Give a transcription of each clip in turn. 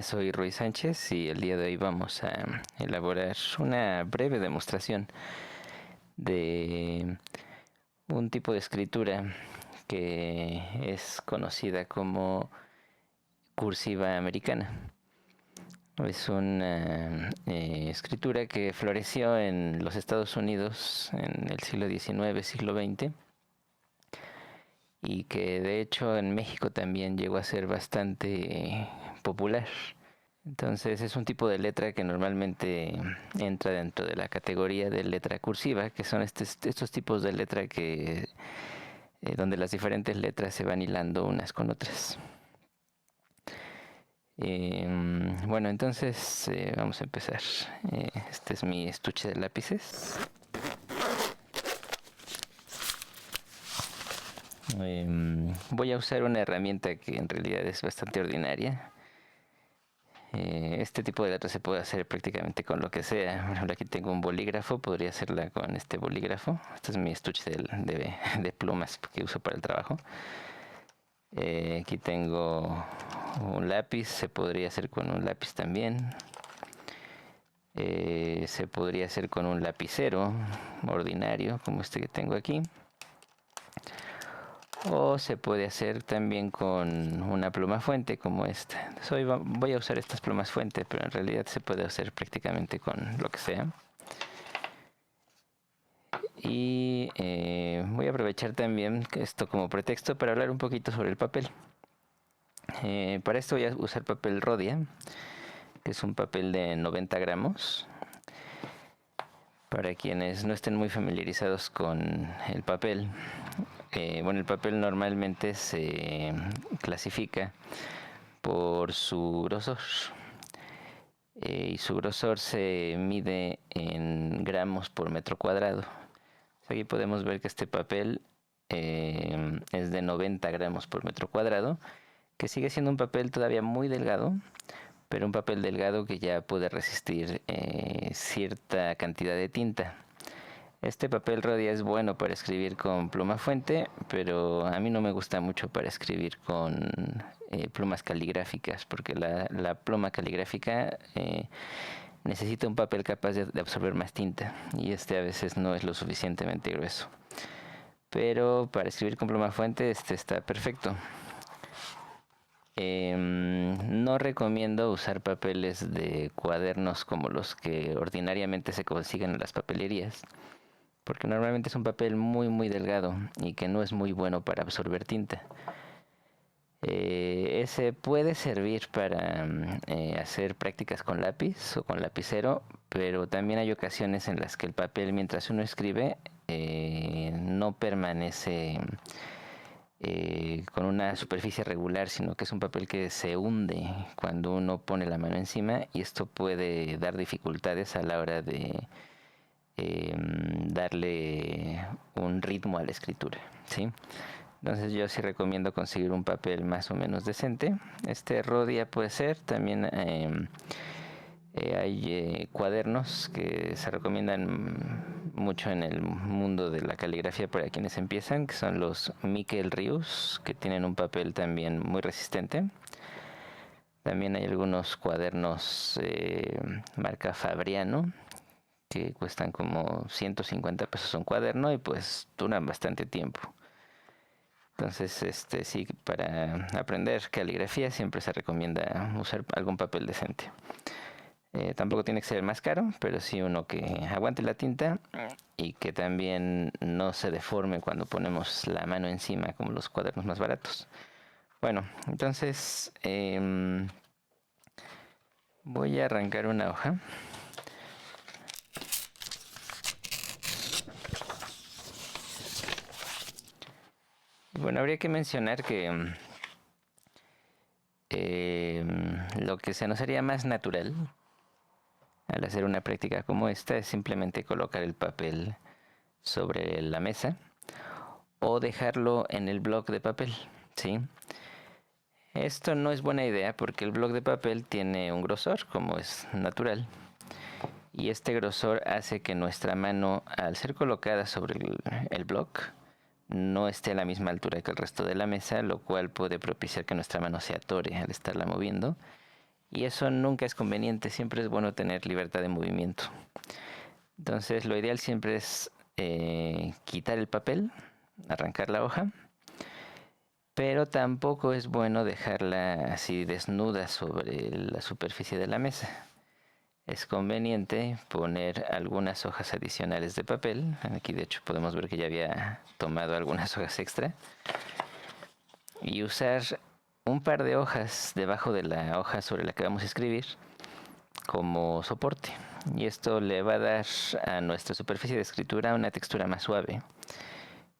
Soy Ruiz Sánchez y el día de hoy vamos a elaborar una breve demostración de un tipo de escritura que es conocida como cursiva americana. Es una escritura que floreció en los Estados Unidos en el siglo XIX, siglo XX, y que de hecho en México también llegó a ser bastante popular. Entonces es un tipo de letra que normalmente entra dentro de la categoría de letra cursiva, que son estos tipos de letra que donde las diferentes letras se van hilando unas con otras. Bueno, entonces vamos a empezar. Este es mi estuche de lápices. Voy a usar una herramienta que en realidad es bastante ordinaria. Este tipo de letra se puede hacer prácticamente con lo que sea. Por ejemplo, aquí tengo un bolígrafo, podría hacerla con este bolígrafo. Este es mi estuche de plumas que uso para el trabajo. Aquí tengo un lápiz, se podría hacer con un lápiz también. Se podría hacer con un lapicero ordinario, como este que tengo aquí. O se puede hacer también con una pluma fuente como esta. Entonces hoy voy a usar estas plumas fuente, pero en realidad se puede hacer prácticamente con lo que sea. Y voy a aprovechar también esto como pretexto para hablar un poquito sobre el papel. Para esto voy a usar papel Rhodia, que es un papel de 90 gramos. Para quienes no estén muy familiarizados con el papel, bueno, el papel normalmente se clasifica por su grosor. Y su grosor se mide en gramos por metro cuadrado. Aquí podemos ver que este papel es de 90 gramos por metro cuadrado, que sigue siendo un papel todavía muy delgado, pero un papel delgado que ya puede resistir cierta cantidad de tinta. Este papel Rhodia es bueno para escribir con pluma fuente, pero a mí no me gusta mucho para escribir con plumas caligráficas, porque la pluma caligráfica necesita un papel capaz de absorber más tinta, y este a veces no es lo suficientemente grueso. Pero para escribir con pluma fuente este está perfecto. No recomiendo usar papeles de cuadernos como los que ordinariamente se consiguen en las papelerías, porque normalmente es un papel muy delgado y que no es muy bueno para absorber tinta. Ese puede servir para hacer prácticas con lápiz o con lapicero, pero también hay ocasiones en las que el papel, mientras uno escribe, no permanece con una superficie regular, sino que es un papel que se hunde cuando uno pone la mano encima, y esto puede dar dificultades a la hora de darle un ritmo a la escritura, ¿sí? Entonces yo sí recomiendo conseguir un papel más o menos decente. Este Rhodia puede ser. También hay cuadernos que se recomiendan mucho en el mundo de la caligrafía para quienes empiezan, que son los Miquel Rius, que tienen un papel también muy resistente. También hay algunos cuadernos marca Fabriano, que cuestan como 150 pesos un cuaderno y pues duran bastante tiempo. Entonces, sí, para aprender caligrafía siempre se recomienda usar algún papel decente. Tampoco tiene que ser más caro, pero sí uno que aguante la tinta y que también no se deforme cuando ponemos la mano encima, como los cuadernos más baratos. Bueno, entonces voy a arrancar una hoja. Bueno, habría que mencionar que lo que se nos haría más natural al hacer una práctica como esta es simplemente colocar el papel sobre la mesa o dejarlo en el bloc de papel, ¿sí? Esto no es buena idea porque el bloc de papel tiene un grosor, como es natural, y este grosor hace que nuestra mano, al ser colocada sobre el bloc, no esté a la misma altura que el resto de la mesa, lo cual puede propiciar que nuestra mano se atore al estarla moviendo y eso nunca es conveniente, siempre es bueno tener libertad de movimiento. Entonces lo ideal siempre es quitar el papel, arrancar la hoja, pero tampoco es bueno dejarla así desnuda sobre la superficie de la mesa. Es conveniente poner algunas hojas adicionales de papel. Aquí de hecho podemos ver que ya había tomado algunas hojas extra. Y usar un par de hojas debajo de la hoja sobre la que vamos a escribir como soporte. Y esto le va a dar a nuestra superficie de escritura una textura más suave,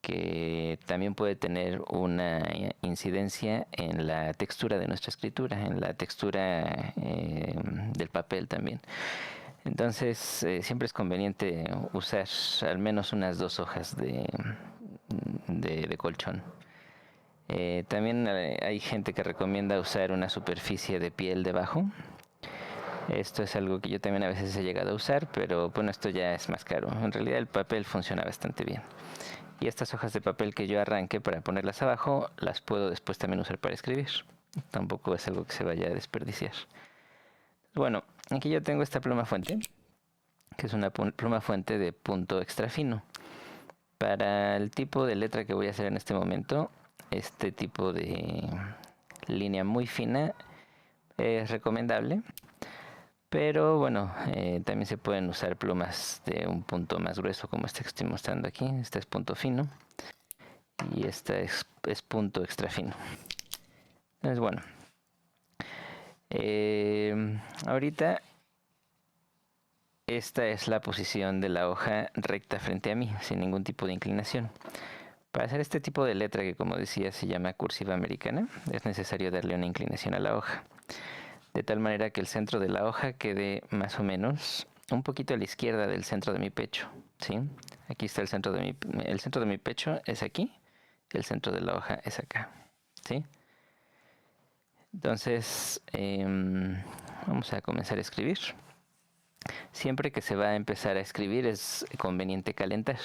que también puede tener una incidencia en la textura de nuestra escritura, en la textura del papel también. Entonces siempre es conveniente usar al menos unas 2 hojas de colchón. También hay gente que recomienda usar una superficie de piel debajo. Esto es algo que yo también a veces he llegado a usar, pero bueno, esto ya es más caro. En realidad el papel funciona bastante bien. Y estas hojas de papel que yo arranque para ponerlas abajo, las puedo después también usar para escribir. Tampoco es algo que se vaya a desperdiciar. Bueno, aquí yo tengo esta pluma fuente, que es una pluma fuente de punto extra fino. Para el tipo de letra que voy a hacer en este momento, este tipo de línea muy fina es recomendable. Pero bueno, también se pueden usar plumas de un punto más grueso como este que estoy mostrando aquí. Este es punto fino y este es punto extra fino. Entonces bueno, ahorita esta es la posición de la hoja recta frente a mí, sin ningún tipo de inclinación. Para hacer este tipo de letra, que como decía se llama cursiva americana, es necesario darle una inclinación a la hoja, de tal manera que el centro de la hoja quede más o menos un poquito a la izquierda del centro de mi pecho, ¿sí? Aquí está el centro de mi pecho es aquí, el centro de la hoja es acá, ¿sí? Entonces, vamos a comenzar a escribir. Siempre que se va a empezar a escribir es conveniente calentar.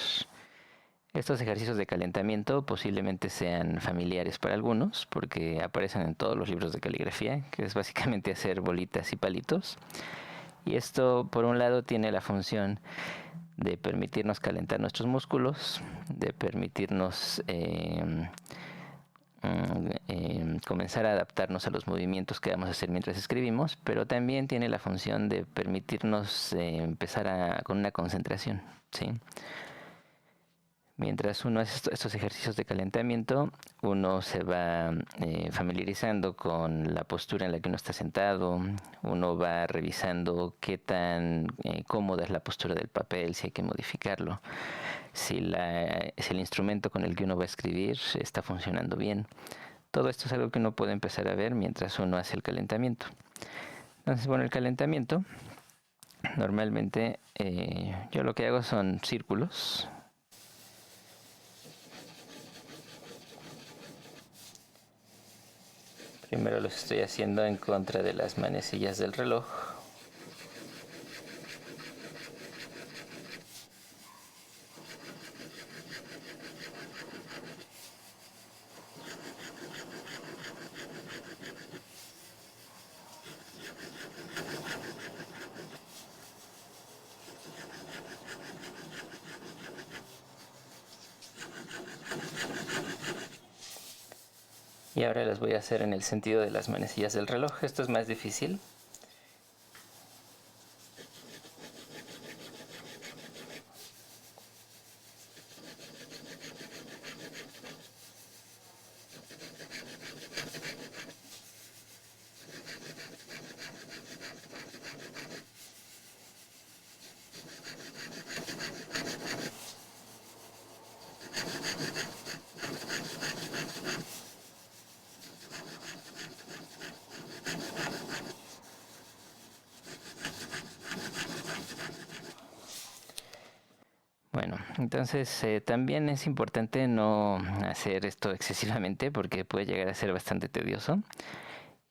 Estos ejercicios de calentamiento posiblemente sean familiares para algunos porque aparecen en todos los libros de caligrafía, que es básicamente hacer bolitas y palitos. Y esto, por un lado, tiene la función de permitirnos calentar nuestros músculos, de permitirnos comenzar a adaptarnos a los movimientos que vamos a hacer mientras escribimos, pero también tiene la función de permitirnos empezar con una concentración, ¿sí? Mientras uno hace estos ejercicios de calentamiento, uno se va familiarizando con la postura en la que uno está sentado, uno va revisando qué tan cómoda es la postura del papel, si hay que modificarlo, si el instrumento con el que uno va a escribir está funcionando bien. Todo esto es algo que uno puede empezar a ver mientras uno hace el calentamiento. Entonces, bueno, el calentamiento, normalmente yo lo que hago son círculos. Primero los estoy haciendo en contra de las manecillas del reloj. Y ahora las voy a hacer en el sentido de las manecillas del reloj. Esto es más difícil. Bueno, entonces también es importante no hacer esto excesivamente porque puede llegar a ser bastante tedioso.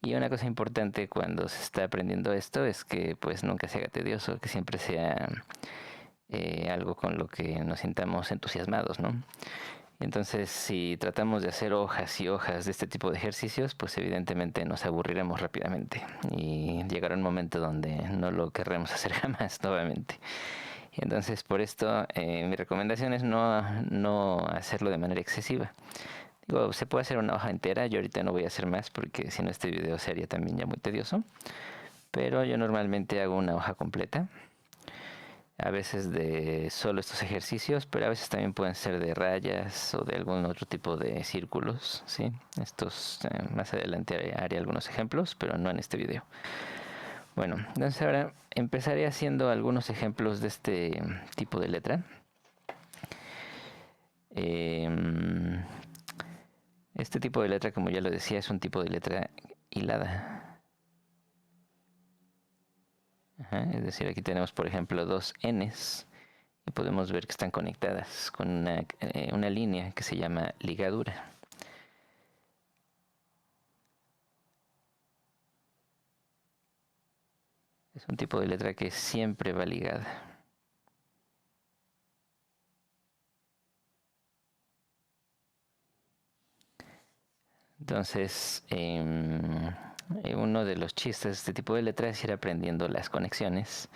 Y una cosa importante cuando se está aprendiendo esto es que pues nunca se haga tedioso, que siempre sea algo con lo que nos sintamos entusiasmados, ¿no? Y entonces, si tratamos de hacer hojas y hojas de este tipo de ejercicios, pues evidentemente nos aburriremos rápidamente y llegará un momento donde no lo querremos hacer jamás nuevamente. Y entonces, por esto, mi recomendación es no hacerlo de manera excesiva. Digo, se puede hacer una hoja entera, yo ahorita no voy a hacer más porque si no este video sería también ya muy tedioso. Pero yo normalmente hago una hoja completa, a veces de solo estos ejercicios, pero a veces también pueden ser de rayas o de algún otro tipo de círculos, ¿sí? Estos más adelante haré algunos ejemplos, pero no en este video. Bueno, entonces ahora empezaré haciendo algunos ejemplos de este tipo de letra. Este tipo de letra, como ya lo decía, es un tipo de letra hilada. Ajá, es decir, aquí tenemos, por ejemplo, dos Ns y podemos ver que están conectadas con una línea que se llama ligadura. Es un tipo de letra que siempre va ligada. Entonces, uno de los chistes de este tipo de letras es ir aprendiendo las conexiones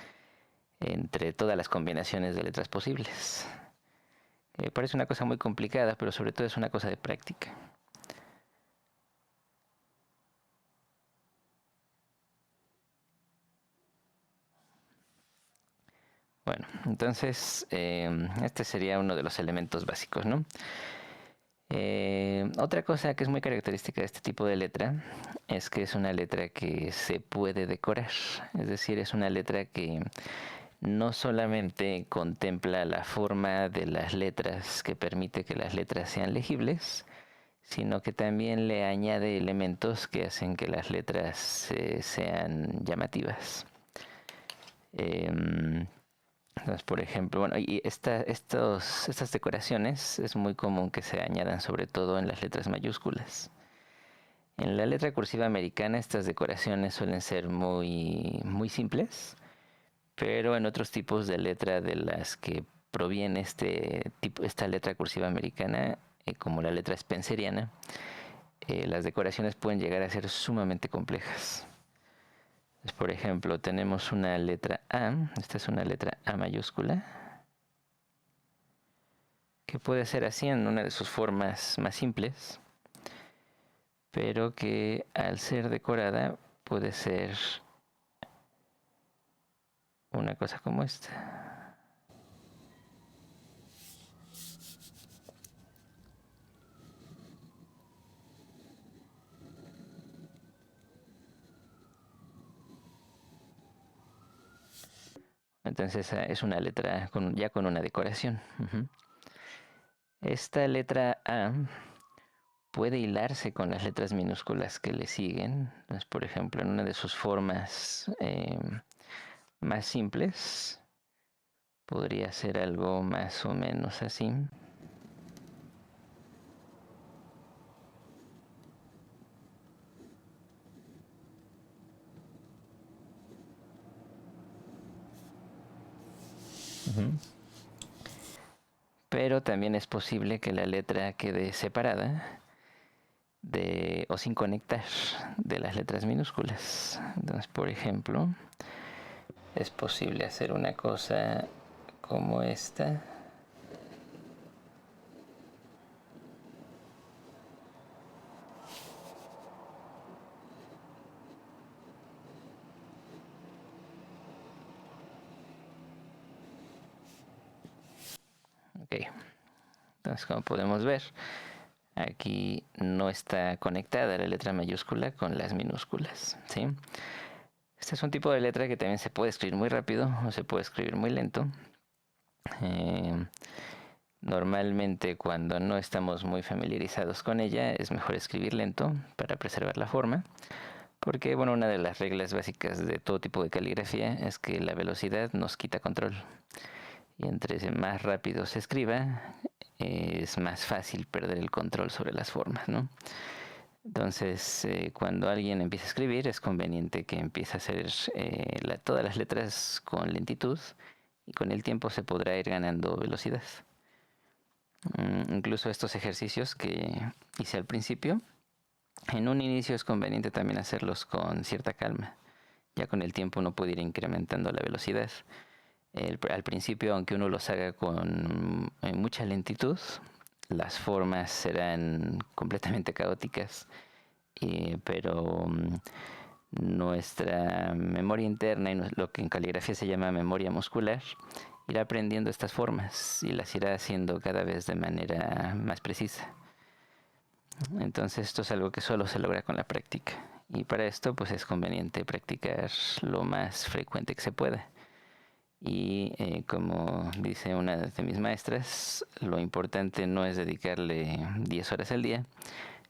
entre todas las combinaciones de letras posibles. Parece una cosa muy complicada, pero sobre todo es una cosa de práctica. Bueno, entonces este sería uno de los elementos básicos, ¿no? Otra cosa que es muy característica de este tipo de letra es que es una letra que se puede decorar, es decir, es una letra que no solamente contempla la forma de las letras que permite que las letras sean legibles, sino que también le añade elementos que hacen que las letras sean llamativas. Entonces, por ejemplo, bueno, y estas decoraciones es muy común que se añadan sobre todo en las letras mayúsculas. En la letra cursiva americana estas decoraciones suelen ser muy simples, pero en otros tipos de letra de las que proviene esta letra cursiva americana, como la letra spenceriana, las decoraciones pueden llegar a ser sumamente complejas. Entonces, por ejemplo, tenemos una letra A, esta es una letra A mayúscula, que puede ser así en una de sus formas más simples, pero que al ser decorada puede ser una cosa como esta. Entonces es una letra ya con una decoración. Esta letra A puede hilarse con las letras minúsculas que le siguen. Entonces, por ejemplo, en una de sus formas más simples, podría ser algo más o menos así. Pero también es posible que la letra quede separada o sin conectar de las letras minúsculas. Entonces, por ejemplo, es posible hacer una cosa como esta. Ok, entonces como podemos ver, aquí no está conectada la letra mayúscula con las minúsculas, ¿sí? Este es un tipo de letra que también se puede escribir muy rápido o se puede escribir muy lento. Normalmente cuando no estamos muy familiarizados con ella es mejor escribir lento para preservar la forma, porque bueno, una de las reglas básicas de todo tipo de caligrafía es que la velocidad nos quita control. Y entre más rápido se escriba, es más fácil perder el control sobre las formas, ¿no? Entonces, cuando alguien empieza a escribir, es conveniente que empiece a hacer todas las letras con lentitud y con el tiempo se podrá ir ganando velocidad. Incluso estos ejercicios que hice al principio, en un inicio es conveniente también hacerlos con cierta calma. Ya con el tiempo uno puede ir incrementando la velocidad. Al principio, aunque uno los haga con mucha lentitud, las formas serán completamente caóticas, pero nuestra memoria interna y lo que en caligrafía se llama memoria muscular irá aprendiendo estas formas y las irá haciendo cada vez de manera más precisa. Entonces esto es algo que solo se logra con la práctica, y para esto pues es conveniente practicar lo más frecuente que se pueda. Y como dice una de mis maestras, lo importante no es dedicarle 10 horas al día,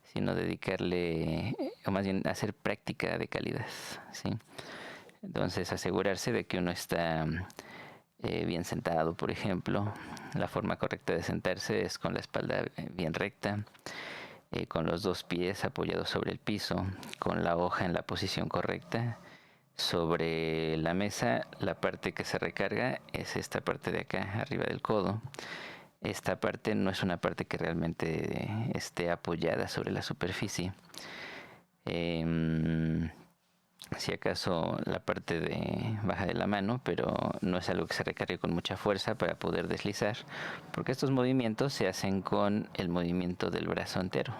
sino dedicarle, o más bien hacer práctica de calidad, ¿sí? Entonces asegurarse de que uno está bien sentado, por ejemplo. La forma correcta de sentarse es con la espalda bien recta, con los dos pies apoyados sobre el piso, con la hoja en la posición correcta. Sobre la mesa, la parte que se recarga es esta parte de acá, arriba del codo. Esta parte no es una parte que realmente esté apoyada sobre la superficie. Si acaso la parte baja de la mano, pero no es algo que se recargue con mucha fuerza para poder deslizar, porque estos movimientos se hacen con el movimiento del brazo entero.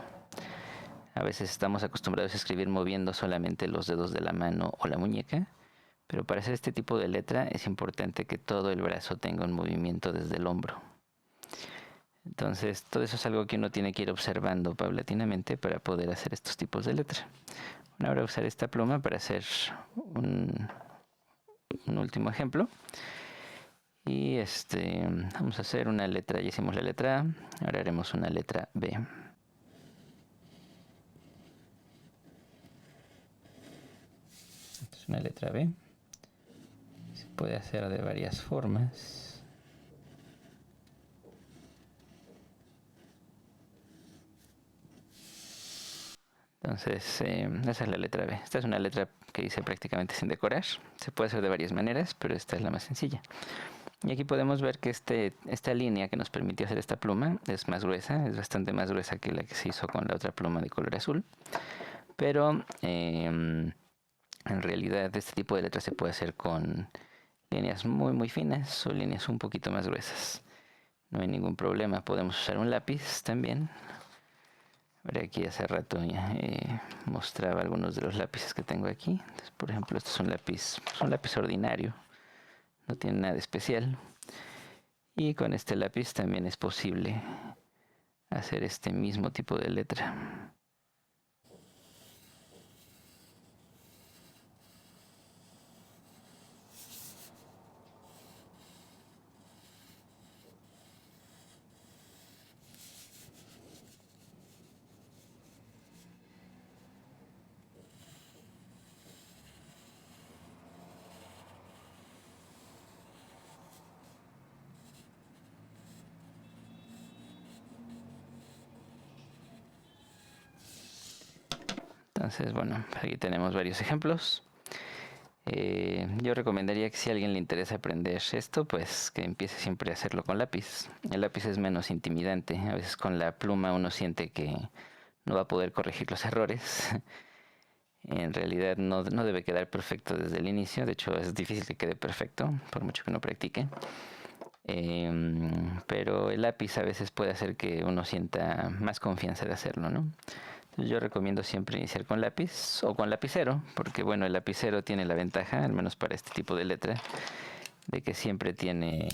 A veces estamos acostumbrados a escribir moviendo solamente los dedos de la mano o la muñeca, pero para hacer este tipo de letra es importante que todo el brazo tenga un movimiento desde el hombro. Entonces, todo eso es algo que uno tiene que ir observando paulatinamente para poder hacer estos tipos de letra. Bueno, ahora usar esta pluma para hacer un último ejemplo. Y vamos a hacer una letra, ya hicimos la letra A, ahora haremos una letra B. Esta es una letra B. Se puede hacer de varias formas. Entonces, esa es la letra B. Esta es una letra que hice prácticamente sin decorar. Se puede hacer de varias maneras, pero esta es la más sencilla. Y aquí podemos ver que esta línea que nos permitió hacer esta pluma es más gruesa, es bastante más gruesa que la que se hizo con la otra pluma de color azul. Pero en realidad este tipo de letra se puede hacer con líneas muy muy finas o líneas un poquito más gruesas. No hay ningún problema. Podemos usar un lápiz también. Veré aquí hace rato ya mostraba algunos de los lápices que tengo aquí. Entonces, por ejemplo, este es un lápiz ordinario, no tiene nada especial. Y con este lápiz también es posible hacer este mismo tipo de letra. Entonces, bueno, aquí tenemos varios ejemplos. Yo recomendaría que si a alguien le interesa aprender esto, pues que empiece siempre a hacerlo con lápiz. El lápiz es menos intimidante. A veces con la pluma uno siente que no va a poder corregir los errores. En realidad no debe quedar perfecto desde el inicio. De hecho, es difícil que quede perfecto, por mucho que uno practique. Pero el lápiz a veces puede hacer que uno sienta más confianza de hacerlo, ¿no? Entonces yo recomiendo siempre iniciar con lápiz o con lapicero, porque bueno, el lapicero tiene la ventaja, al menos para este tipo de letra, de que siempre tiene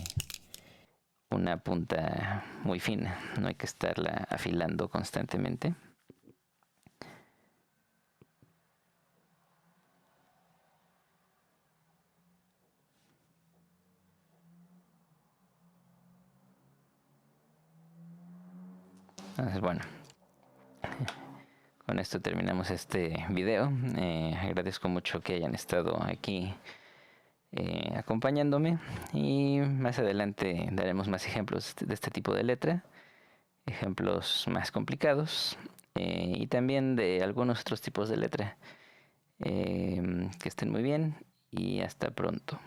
una punta muy fina, no hay que estarla afilando constantemente. Entonces, bueno, con esto terminamos este video. Agradezco mucho que hayan estado aquí acompañándome, y más adelante daremos más ejemplos de este tipo de letra, ejemplos más complicados, y también de algunos otros tipos de letra. Que estén muy bien y hasta pronto.